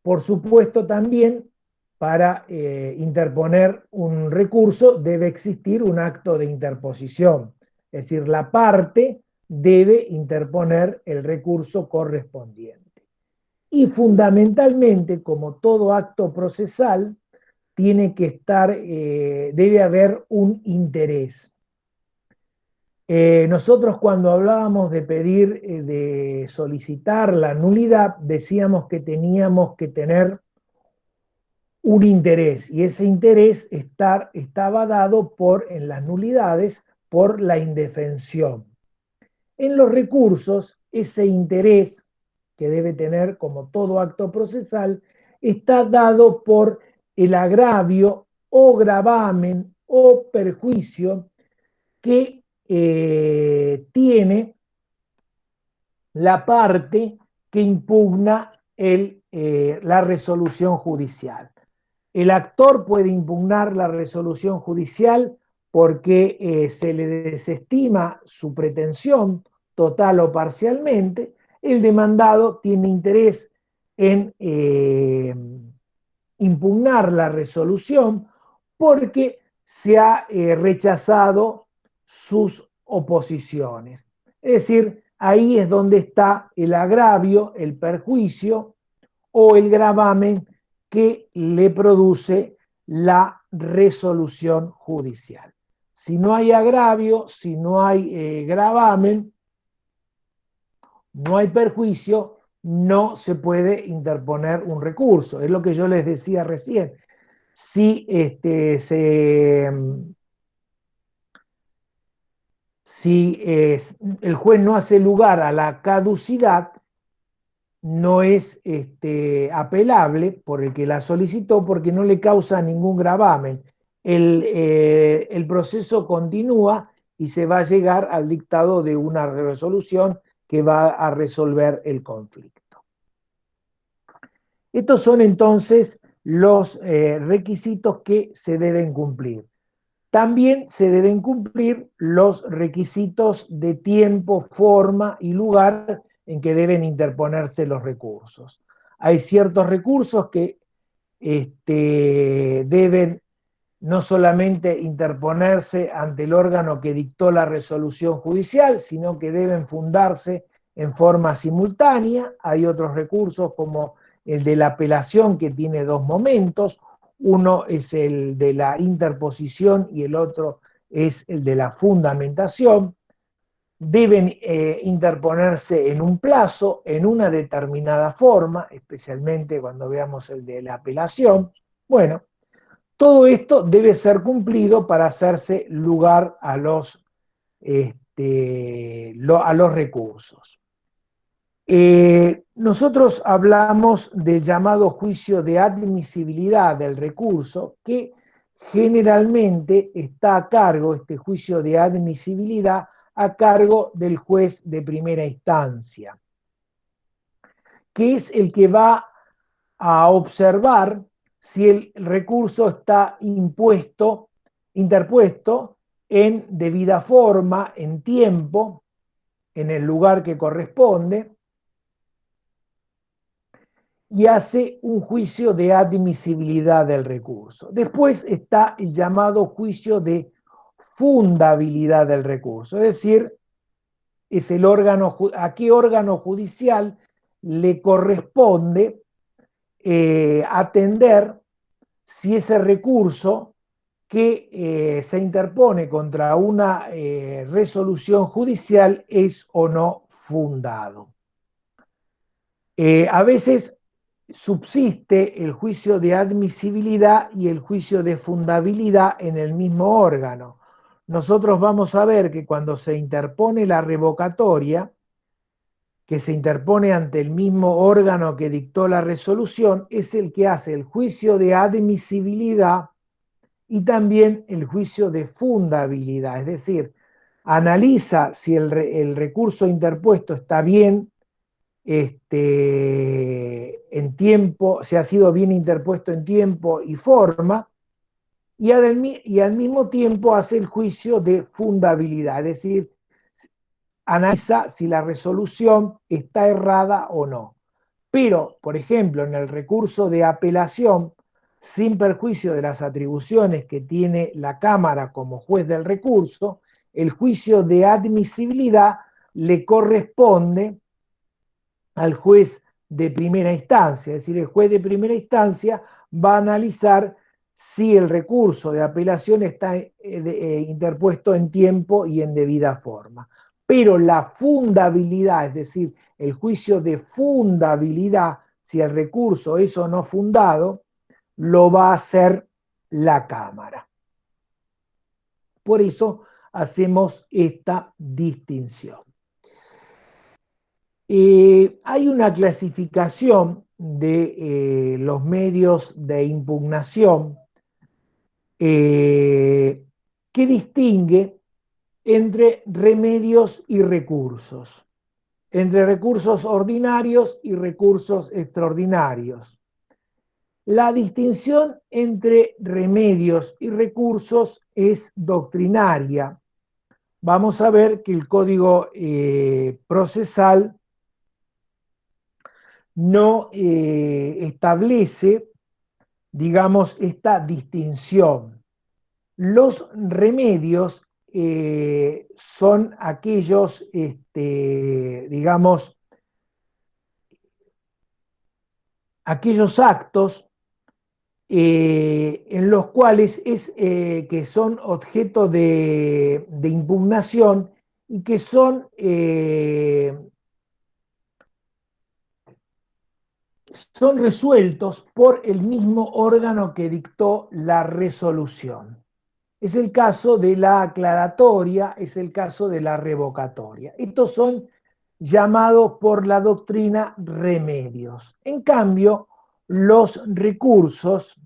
Por supuesto también para interponer un recurso debe existir un acto de interposición, es decir, la parte debe interponer el recurso correspondiente. Y fundamentalmente, como todo acto procesal, tiene que estar, debe haber un interés. Nosotros cuando hablábamos de pedir, de solicitar la nulidad, decíamos que teníamos que tener un interés, y ese interés estaba dado en las nulidades por la indefensión. En los recursos, ese interés que debe tener como todo acto procesal está dado por el agravio o gravamen o perjuicio que tiene la parte que impugna la resolución judicial. El actor puede impugnar la resolución judicial porque se le desestima su pretensión total o parcialmente. El demandado tiene interés en impugnar la resolución porque se ha rechazado sus oposiciones. Es decir, ahí es donde está el agravio, el perjuicio o el gravamen que le produce la resolución judicial. Si no hay agravio, si no hay gravamen, no hay perjuicio, no se puede interponer un recurso. Es lo que yo les decía recién. Si el juez no hace lugar a la caducidad, no es apelable por el que la solicitó porque no le causa ningún gravamen. El proceso continúa y se va a llegar al dictado de una resolución que va a resolver el conflicto. Estos son entonces los requisitos que se deben cumplir. También se deben cumplir los requisitos de tiempo, forma y lugar en que deben interponerse los recursos. Hay ciertos recursos que deben no solamente interponerse ante el órgano que dictó la resolución judicial, sino que deben fundarse en forma simultánea. Hay otros recursos como el de la apelación, que tiene 2 momentos. Uno es el de la interposición y el otro es el de la fundamentación. Deben interponerse en un plazo, en una determinada forma, especialmente cuando veamos el de la apelación. Bueno, todo esto debe ser cumplido para hacerse lugar a los recursos. Nosotros hablamos del llamado juicio de admisibilidad del recurso, que generalmente está a cargo, este juicio de admisibilidad, a cargo del juez de primera instancia, que es el que va a observar si el recurso está interpuesto en debida forma, en tiempo, en el lugar que corresponde, y hace un juicio de admisibilidad del recurso. Después está el llamado juicio de fundabilidad del recurso, es decir, es el órgano, a qué órgano judicial le corresponde atender si ese recurso que se interpone contra una resolución judicial es o no fundado. A veces subsiste el juicio de admisibilidad y el juicio de fundabilidad en el mismo órgano. Nosotros vamos a ver que cuando se interpone la revocatoria, que se interpone ante el mismo órgano que dictó la resolución, es el que hace el juicio de admisibilidad y también el juicio de fundabilidad, es decir, analiza si el recurso interpuesto está bien en tiempo, si ha sido bien interpuesto en tiempo y forma, y al mismo tiempo hace el juicio de fundabilidad, es decir, analiza si la resolución está errada o no. Pero, por ejemplo, en el recurso de apelación, sin perjuicio de las atribuciones que tiene la Cámara como juez del recurso, el juicio de admisibilidad le corresponde al juez de primera instancia, es decir, el juez de primera instancia va a analizar si el recurso de apelación está interpuesto en tiempo y en debida forma. Pero la fundabilidad, es decir, el juicio de fundabilidad, si el recurso es o no fundado, lo va a hacer la Cámara. Por eso hacemos esta distinción. Hay una clasificación de los medios de impugnación que distingue entre remedios y recursos, entre recursos ordinarios y recursos extraordinarios. La distinción entre remedios y recursos es doctrinaria. Vamos a ver que el Código Procesal no establece, digamos, esta distinción. Los remedios son aquellos, digamos, aquellos actos en los cuales que son objeto de impugnación y que son resueltos por el mismo órgano que dictó la resolución. Es el caso de la aclaratoria, es el caso de la revocatoria. Estos son llamados por la doctrina remedios. En cambio, los recursos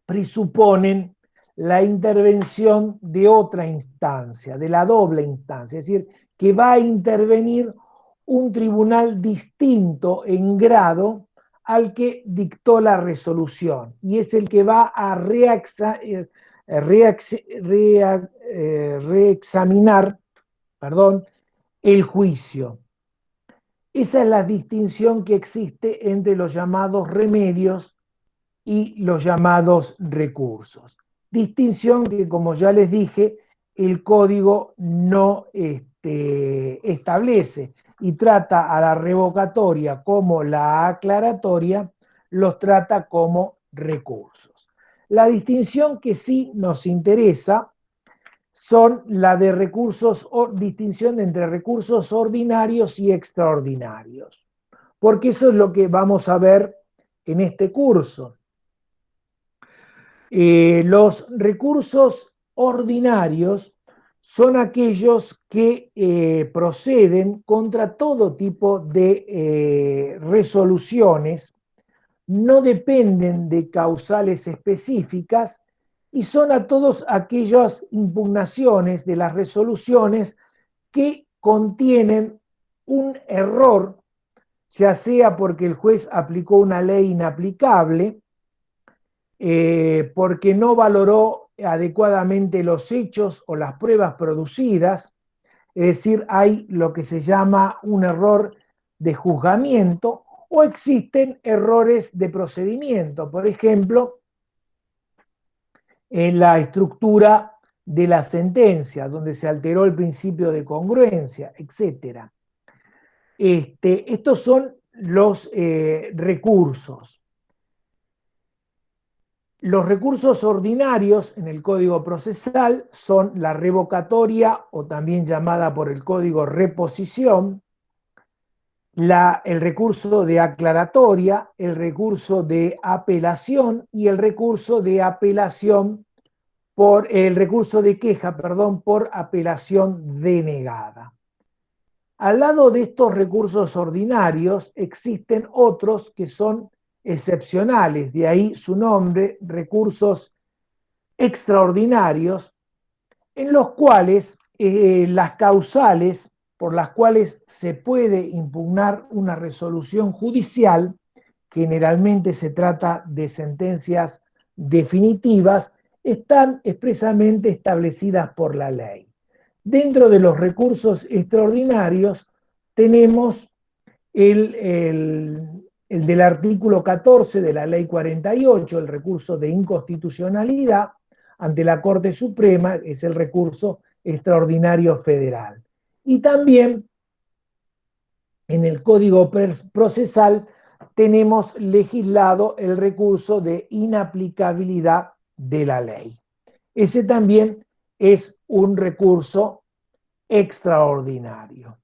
presuponen la intervención de otra instancia, de la doble instancia, es decir, que va a intervenir un tribunal distinto en grado al que dictó la resolución y es el que va a reexaminar el juicio. Esa es la distinción que existe entre los llamados remedios y los llamados recursos. Distinción que, como ya les dije, el código no establece y trata a la revocatoria como la aclaratoria, los trata como recursos. La distinción que sí nos interesa son la de recursos, o distinción entre recursos ordinarios y extraordinarios, porque eso es lo que vamos a ver en este curso. Los recursos ordinarios son aquellos que proceden contra todo tipo de resoluciones, no dependen de causales específicas y son a todas aquellas impugnaciones de las resoluciones que contienen un error, ya sea porque el juez aplicó una ley inaplicable, porque no valoró adecuadamente los hechos o las pruebas producidas, es decir, hay lo que se llama un error de juzgamiento, o existen errores de procedimiento, por ejemplo, en la estructura de la sentencia, donde se alteró el principio de congruencia, etc. Estos son los recursos. Los recursos ordinarios en el Código Procesal son la revocatoria, o también llamada por el Código reposición, el recurso de aclaratoria, el recurso de apelación y el recurso de apelación el recurso de queja, por apelación denegada. Al lado de estos recursos ordinarios existen otros que son excepcionales, de ahí su nombre, recursos extraordinarios, en los cuales las causales por las cuales se puede impugnar una resolución judicial, generalmente se trata de sentencias definitivas, están expresamente establecidas por la ley. Dentro de los recursos extraordinarios tenemos el del artículo 14 de la ley 48, el recurso de inconstitucionalidad ante la Corte Suprema, es el recurso extraordinario federal. Y también en el Código Procesal tenemos legislado el recurso de inaplicabilidad de la ley. Ese también es un recurso extraordinario,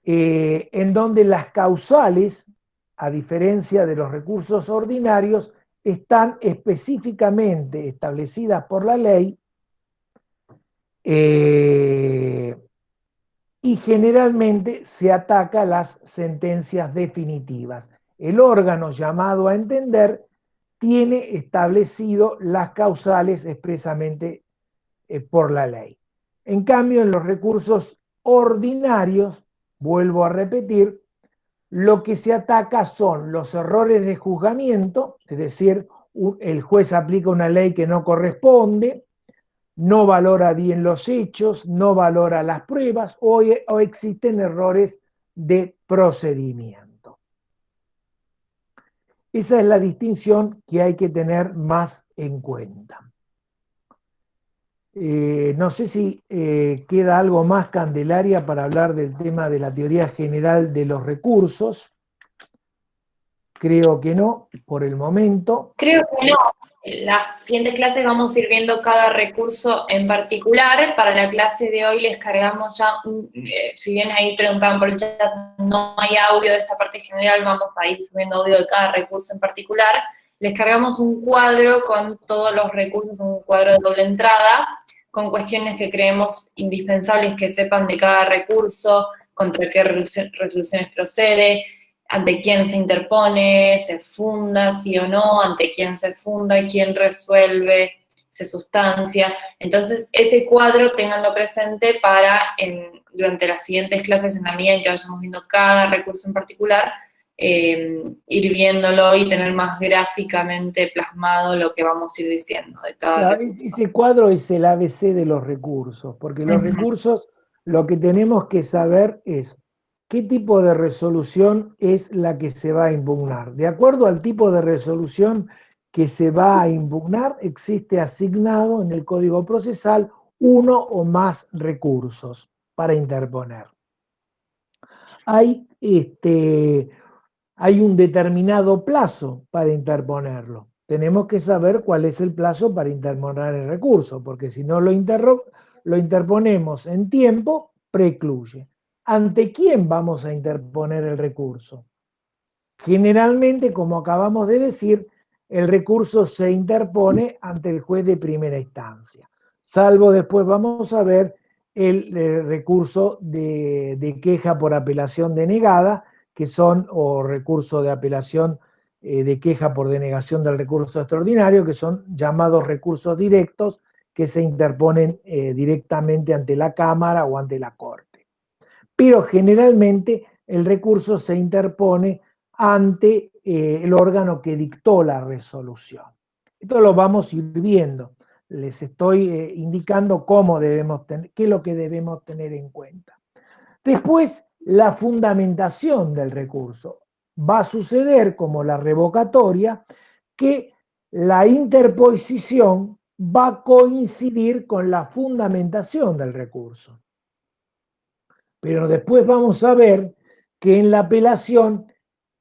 en donde las causales, a diferencia de los recursos ordinarios, están específicamente establecidas por la ley y generalmente se ataca las sentencias definitivas. El órgano llamado a entender tiene establecido las causales expresamente por la ley. En cambio, en los recursos ordinarios, vuelvo a repetir, lo que se ataca son los errores de juzgamiento, es decir, el juez aplica una ley que no corresponde, no valora bien los hechos, no valora las pruebas o existen errores de procedimiento. Esa es la distinción que hay que tener más en cuenta. No sé si queda algo más, Candelaria, para hablar del tema de la teoría general de los recursos. Creo que no, por el momento. Creo que no. En las siguientes clases vamos a ir viendo cada recurso en particular. Para la clase de hoy les cargamos ya, si bien ahí preguntaban por el chat, no hay audio de esta parte general, vamos a ir subiendo audio de cada recurso en particular. Les cargamos un cuadro con todos los recursos, un cuadro de doble entrada, con cuestiones que creemos indispensables que sepan de cada recurso, contra qué resoluciones procede, ante quién se interpone, se funda, sí o no, ante quién se funda, quién resuelve, se sustancia. Entonces, ese cuadro ténganlo presente para, durante las siguientes clases, en la medida en que vayamos viendo cada recurso en particular, ir viéndolo y tener más gráficamente plasmado lo que vamos a ir diciendo de cada recurso. Ese cuadro es el ABC de los recursos, porque los recursos, lo que tenemos que saber es qué tipo de resolución es la que se va a impugnar. De acuerdo al tipo de resolución que se va a impugnar, existe asignado en el Código Procesal uno o más recursos para interponer. Hay un determinado plazo para interponerlo. Tenemos que saber cuál es el plazo para interponer el recurso, porque si no lo interponemos en tiempo, precluye. ¿Ante quién vamos a interponer el recurso? Generalmente, como acabamos de decir, el recurso se interpone ante el juez de primera instancia, salvo después vamos a ver el recurso de queja por apelación denegada, que son, o recurso de apelación de queja por denegación del recurso extraordinario, que son llamados recursos directos que se interponen directamente ante la Cámara o ante la Corte. Pero generalmente el recurso se interpone ante el órgano que dictó la resolución. Esto lo vamos a ir viendo. Les estoy indicando cómo debemos tener, qué es lo que debemos tener en cuenta. Después, la fundamentación del recurso. Va a suceder, como la revocatoria, que la interposición va a coincidir con la fundamentación del recurso. Pero después vamos a ver que en la apelación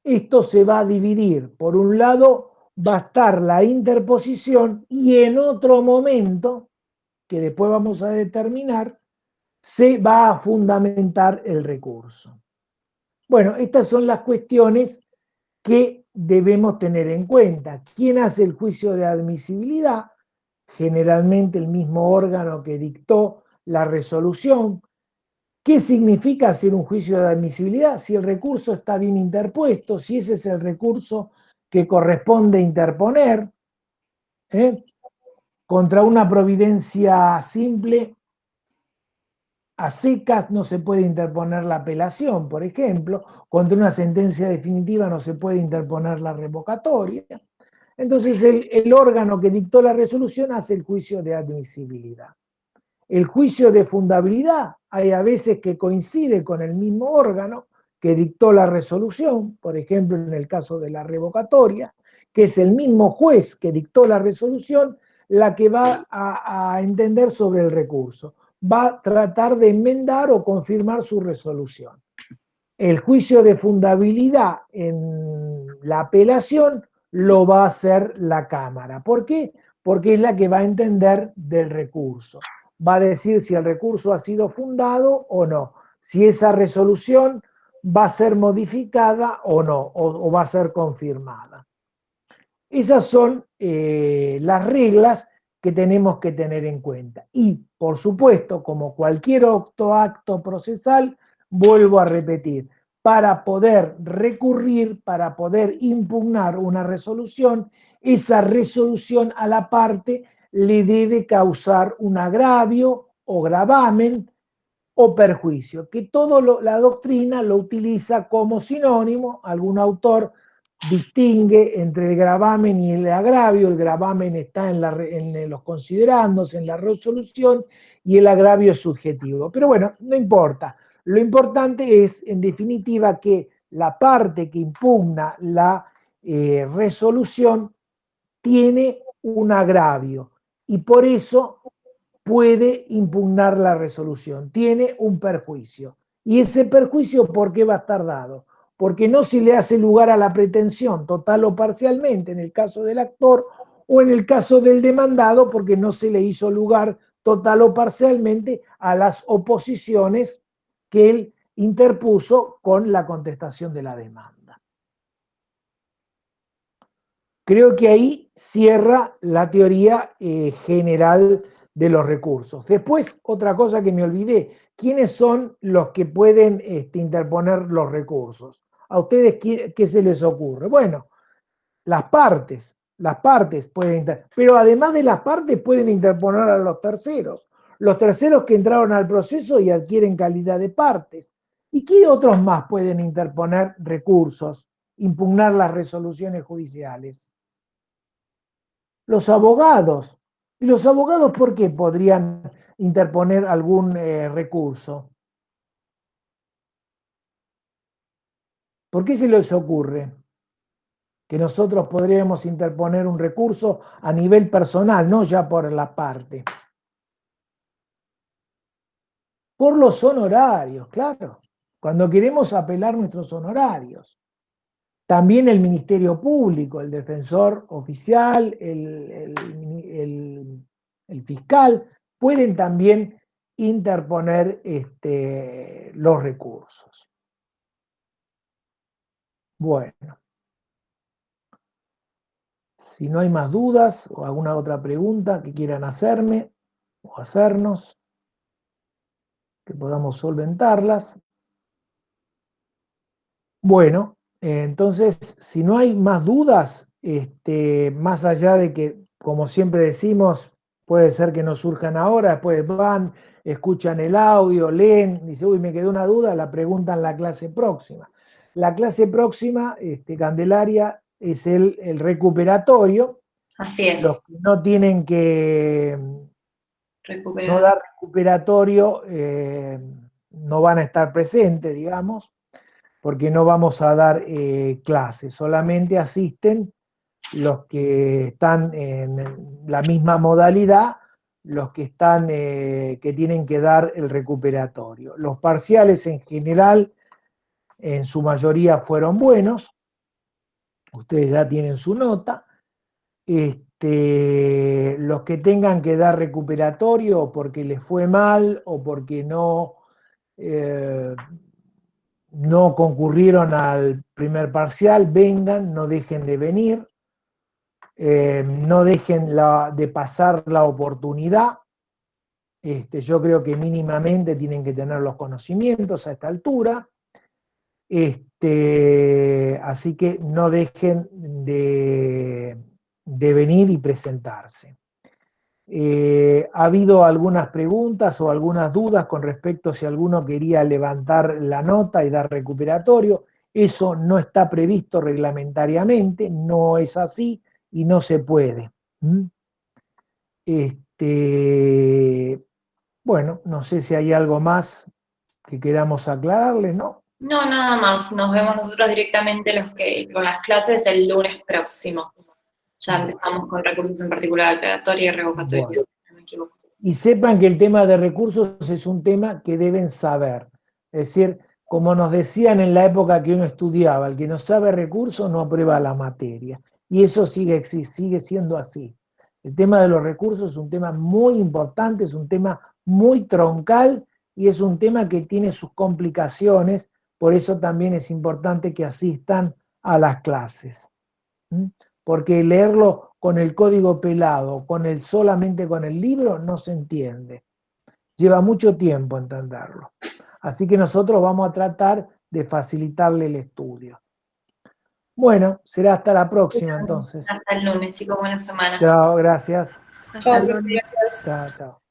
esto se va a dividir. Por un lado va a estar la interposición y en otro momento, que después vamos a determinar, se va a fundamentar el recurso. Bueno, estas son las cuestiones que debemos tener en cuenta. ¿Quién hace el juicio de admisibilidad? Generalmente el mismo órgano que dictó la resolución. ¿Qué significa hacer un juicio de admisibilidad? Si el recurso está bien interpuesto, si ese es el recurso que corresponde interponer, contra una providencia simple, a secas no se puede interponer la apelación, por ejemplo, contra una sentencia definitiva no se puede interponer la revocatoria. Entonces el órgano que dictó la resolución hace el juicio de admisibilidad. El juicio de fundabilidad hay a veces que coincide con el mismo órgano que dictó la resolución, por ejemplo en el caso de la revocatoria, que es el mismo juez que dictó la resolución la que va a entender sobre el recurso. Va a tratar de enmendar o confirmar su resolución. El juicio de fundabilidad en la apelación lo va a hacer la Cámara. ¿Por qué? Porque es la que va a entender del recurso. Va a decir si el recurso ha sido fundado o no, si esa resolución va a ser modificada o no, o va a ser confirmada. Esas son las reglas que tenemos que tener en cuenta. Y, por supuesto, como cualquier otro acto procesal, vuelvo a repetir, para poder recurrir, para poder impugnar una resolución, esa resolución a la parte le debe causar un agravio o gravamen o perjuicio, que la doctrina lo utiliza como sinónimo. Algún autor distingue entre el gravamen y el agravio. El gravamen está en los considerandos, en la resolución, y el agravio es subjetivo. Pero bueno, no importa. Lo importante es, en definitiva, que la parte que impugna la resolución tiene un agravio y por eso puede impugnar la resolución, tiene un perjuicio. ¿Y ese perjuicio por qué va a estar dado? Porque no se le hace lugar a la pretensión total o parcialmente en el caso del actor, o en el caso del demandado porque no se le hizo lugar total o parcialmente a las oposiciones que él interpuso con la contestación de la demanda. Creo que ahí cierra la teoría general de los recursos. Después, otra cosa que me olvidé, ¿quiénes son los que pueden interponer los recursos? ¿A ustedes qué se les ocurre? Bueno, las partes pueden pero además de las partes pueden interponer a los terceros que entraron al proceso y adquieren calidad de partes. ¿Y qué otros más pueden interponer recursos, impugnar las resoluciones judiciales? Los abogados. ¿Y los abogados por qué podrían interponer algún recurso? ¿Por qué se les ocurre que nosotros podríamos interponer un recurso a nivel personal, no ya por la parte? Por los honorarios, claro. Cuando queremos apelar nuestros honorarios. También el Ministerio Público, el defensor oficial, el fiscal, pueden también interponer los recursos. Bueno, si no hay más dudas o alguna otra pregunta que quieran hacerme o hacernos, que podamos solventarlas. Bueno, Entonces, si no hay más dudas, más allá de que, como siempre decimos, puede ser que no surjan ahora, después van, escuchan el audio, leen, dice, uy, me quedó una duda, la preguntan en la clase próxima. La clase próxima, Candelaria, es el recuperatorio. Así es. Los que no tienen que Recuperar. no dar recuperatorio no van a estar presentes, digamos, porque no vamos a dar clases, solamente asisten los que están en la misma modalidad, los que están que tienen que dar el recuperatorio. Los parciales en general, en su mayoría fueron buenos, ustedes ya tienen su nota. Los que tengan que dar recuperatorio porque les fue mal o porque no concurrieron al primer parcial, vengan, no dejen de venir, no dejen de pasar la oportunidad. Yo creo que mínimamente tienen que tener los conocimientos a esta altura. Así que no dejen de venir y presentarse. Ha habido algunas preguntas o algunas dudas con respecto a si alguno quería levantar la nota y dar recuperatorio. Eso no está previsto reglamentariamente, no es así y no se puede. Bueno, no sé si hay algo más que queramos aclararles, ¿no? No, nada más. Nos vemos nosotros directamente con las clases el lunes próximo. Ya empezamos con recursos en particular, aclaratoria y revocatoria. Bueno. No me equivoco. Y sepan que el tema de recursos es un tema que deben saber. Es decir, como nos decían en la época que uno estudiaba, el que no sabe recursos no aprueba la materia. Y eso sigue siendo así. El tema de los recursos es un tema muy importante, es un tema muy troncal y es un tema que tiene sus complicaciones, por eso también es importante que asistan a las clases. Porque leerlo con el código pelado, solamente con el libro, no se entiende. Lleva mucho tiempo entenderlo. Así que nosotros vamos a tratar de facilitarle el estudio. Bueno, será hasta la próxima entonces. Hasta el lunes, chicos, buena semana. Chao, gracias. Chao, profe, gracias. Chao, chao.